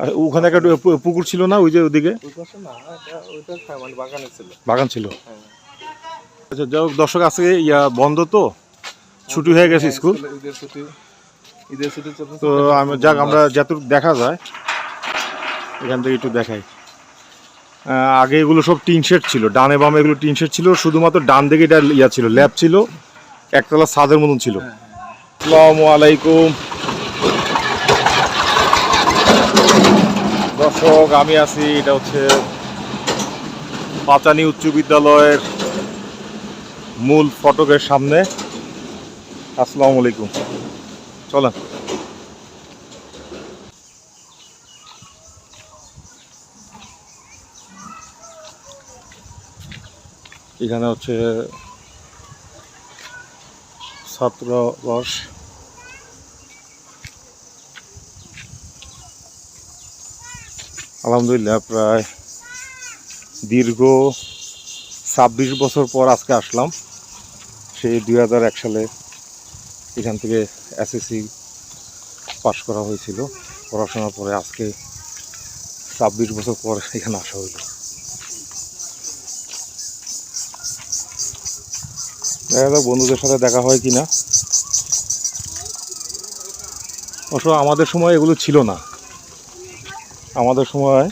আর ওখানে একটা পুকুর ছিল না, ওই যে ওদিকে বাগান ছিল। আচ্ছা, যাই হোক দর্শক, আজকে বন্ধ তো, ছুটি হয়ে গেছে স্কুল। তো আমরা যতটুকু দেখা যায় এখান থেকে একটু দেখাই। আগে এগুলো সব টিন শেড ছিল, ডানে বামে এগুলো টিন শেড ছিল, শুধুমাত্র ডান দিকে এটা ছিল, ল্যাব ছিল, একতলা ছাদের মতন ছিল। আসসালামু আলাইকুম দর্শক, আমি আছি, এটা হচ্ছে পাঁচানী উচ্চ বিদ্যালয়ের মূল ফটকের সামনে। আসসালামু আলাইকুম, চলেন। এখানে হচ্ছে ছাত্রাবাস। আলহামদুলিল্লাহ, প্রায় দীর্ঘ 26 বছর পর আজকে আসলাম। সেই 2001 সালে এখান থেকে এসএসসি পাশ করা হয়েছিল। পড়াশোনার পরে আজকে 26 বছর পর এখানে আসা হইল। দেখা যাক বন্ধুদের সাথে দেখা হয় কিনা। অবশ্য আমাদের সময় এগুলো ছিল না, আমাদের সময়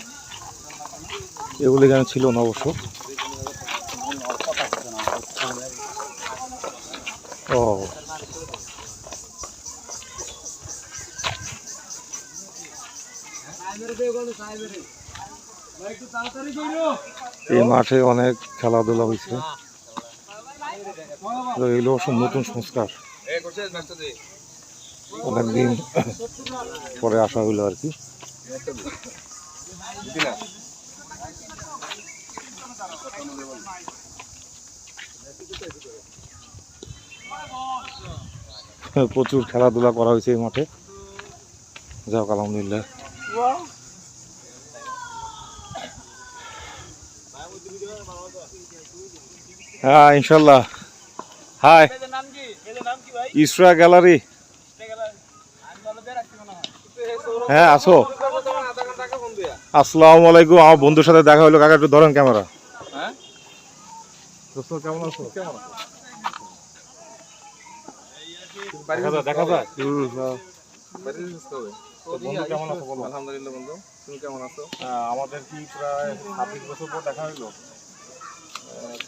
এগুলো এখানে ছিল না অবশ্য। ও, এই মাঠে অনেক খেলাধুলা হয়েছে। এগুলো সব নতুন সংস্কার, অনেকদিন পরে আসা হইলো আর কি। প্রচুর খেলাধুলা করা হয়েছে এই মাঠে। যাক, আলহামদুলিল্লাহ। হ্যাঁ, ইনশাল্লাহ। হাই, ইসরা গ্যালারি। হ্যাঁ, আসো। আসসালামু আলাইকুম। আমার বন্ধুর সাথে দেখা হলো। কাকা একটু ধরেন ক্যামেরা। কেমন আছো? দেখা যায়। কেমন আছো বলো? আলহামদুলিল্লাহ বন্ধু, তুমি কেমন আছো? আমাদের কি প্রায় 26 বছর পর দেখা হইলো।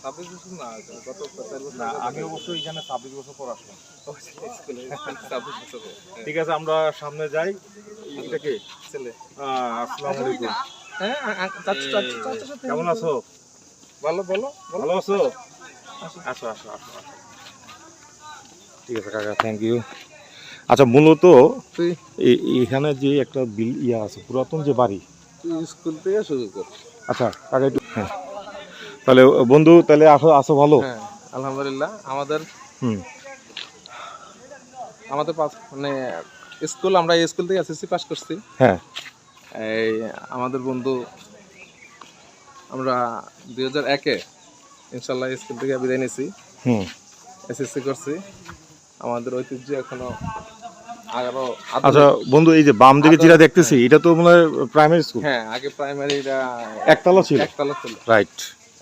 26 বছর না, গত 4 বছর। আমি অবশ্যই এখানে 26 বছর পর আসলাম। 26 বছর। ঠিক আছে, আমরা সামনে যাই। এটা কে ছেলে? আসসালামু আলাইকুম। হ্যাঁ, কেমন আছো? ভালো, বলো। ভালো আছো? আসো আসো আসো। ঠিক আছে কাকা, থ্যাংক ইউ। আচ্ছা, মূলত তুই এখানে যে একটা আছে, পুরাতন যে বাড়ি, স্কুল থেকে শুরু কর। আচ্ছা কাকা একটু। হ্যাঁ, তাহলে বন্ধু, তাহলে আসো ভালো। হ্যাঁ, আলহামদুলিল্লাহ। আমাদের মানে স্কুল, আমরা এই স্কুল থেকে এসএসসি পাস করছি। হ্যাঁ, এই আমাদের বন্ধু, আমরা 2001-এ ইনশাল্লাহ স্কুল থেকে বিদায় নিয়েছি। এসএসসি করছি। আমাদের ঐতিহ্য এখনো আরো। আচ্ছা বন্ধু, এই যে বাম দিকে যেটা দেখতেছি, এটা তো মনে হয় প্রাইমারি স্কুল। হ্যাঁ, আগে প্রাইমারিটা একতলা ছিল। রাইট,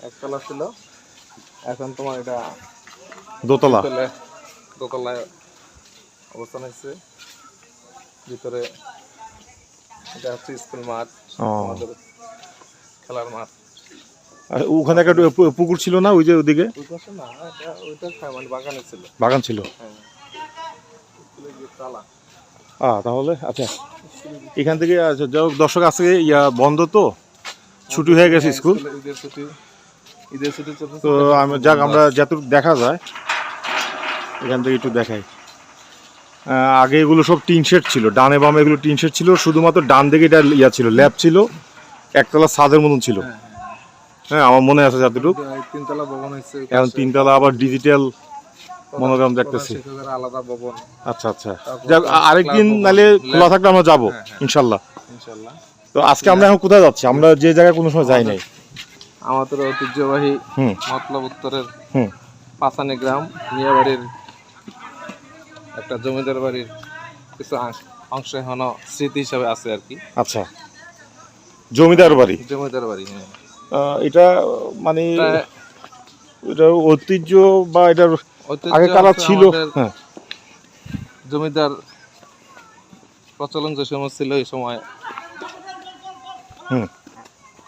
একতলা ছিল। এখন তোমার এটা দোতলায় অবস্থান হয়েছে। ভিতরে এটা হচ্ছে স্কুল মাঠ, আমাদের খেলার মাঠ। ওখানে একটা পুকুর ছিল না, ওই যে ওদিকে না, ওইটা বাগানে ছিল। বাগান ছিল। হ্যাঁ, তাহলে আচ্ছা, এখান থেকে যাই হোক দর্শক, আজকে বন্ধ তো, ছুটি হয়ে গেছে স্কুল। ঈদের ছুটি তো আমরা যতটুকু দেখা যায় এখান থেকে একটু দেখাই। আগে এগুলো সব টিন শেড ছিল, ডানে বামে এগুলো টিন শেড ছিল, শুধুমাত্র ডান দিকে এটা ছিল, ল্যাব ছিল, একতলা ছাদের মতন ছিল। হ্যাঁ, আমার মনে আছে যতটুকু। 3তলা ভবন হয়েছে এখন 3তলা, আবার ডিজিটাল মনোগ্রাম দেখতেছি। আলাদা ভবন। আচ্ছা আচ্ছা, আরেকদিন নাহলে খোলা থাকলে আমরা যাবো ইনশাল্লাহ। তো আজকে আমরা এখন কোথায় যাচ্ছি? আমরা যে জায়গায় কোনো সময় যাই নাই। আমাদের ঐতিহ্যবাহী মতলব উত্তরের পাঁচানী গ্রাম, মিয়াবাড়ির একটা জমিদার বাড়ির কিছু অংশ এখনো স্মৃতি হিসাবে আছে আর কি। আচ্ছা, জমিদার বাড়ি। জমিদার বাড়ি, হ্যাঁ। এটা মানে এটা- এটা ঐতিহ্য বা এটার ঐতিহ্য আগে কারা হচ্ছে ছিল? আমাদের হ্যাঁ, জমিদার প্রচলন যে সময় ছিল এই সময় হুম,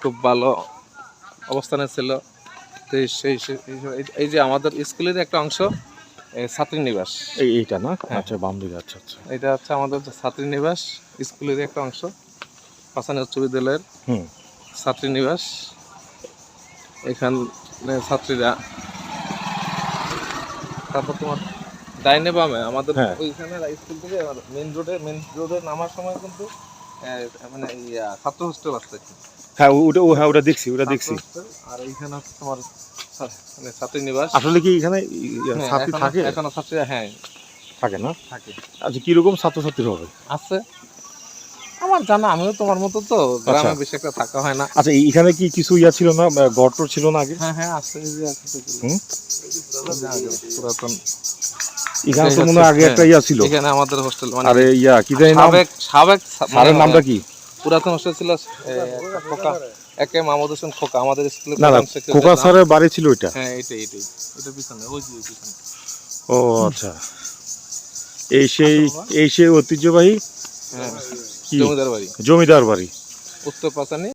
খুব ভালো অবস্থানে ছিল। তো এই যে আমাদের স্কুলের একটা অংশ ছাত্রী নিবাস, এইটা না? হ্যাঁ। আচ্ছা, বাম দিকে। আচ্ছা আচ্ছা। এটা হচ্ছে আমাদের যে ছাত্রী নিবাস, স্কুলের একটা অংশ, পাঁচানী উচ্চ বিদ্যালয়ের হুম, ছাত্রী নিবাস। এখানে ছাত্রীরা, তারপর তোমার ডাইনে বামে আমাদের হ্যাঁ। ওইখানে স্কুল থেকে মেন রোডে নামার সময় কিন্তু মানে ছাত্র হোস্টেল আছে। হ্যাঁ, হ্যাঁ, ওটা দেখছি, ওটা দেখছি। ছাত্র hostel, আর এইখানে হচ্ছে তোমার মানে ছাত্রী নিবাস। আসলে কি এখানে হ্যাঁ, ছাত্রী থাকে? এখনো ছাত্রীরা, হ্যাঁ, থাকে না? থাকে, আচ্ছা, কিরকম ছাত্রছাত্রী হবে? আছে। আমার জানা, আমিও তোমার মতো তো গ্রামে বেশি একটা থাকা হয় না। আচ্ছা, এখানে কি কিছু ছিল না, গর্ত ছিল না আগে? হ্যাঁ হ্যাঁ, আছে, এই যে আছে সেগুলো। হুম? পুরাতন এখানে তো মনে হয় আগে একটা ছিল। এখানে আমাদের হোস্টেল, মানে আরে কি জানি নাম? সাবেক স্যারের নামটা কি? পুরাতন হোস্টেল ছিল খোকা, একে মাহমুদ হোসেন খোকা, আমাদের স্কুলে না না, খোকা স্যারের বাড়ি ছিল এটা। হ্যাঁ, এটার পিছনে, ওই যে পিছনে। ও আচ্ছা, এই সেই ঐতিহ্যবাহী হ্যাঁ, কি? জমিদার বাড়ি, জমিদার বাড়ি। উত্তর পাঁচানী।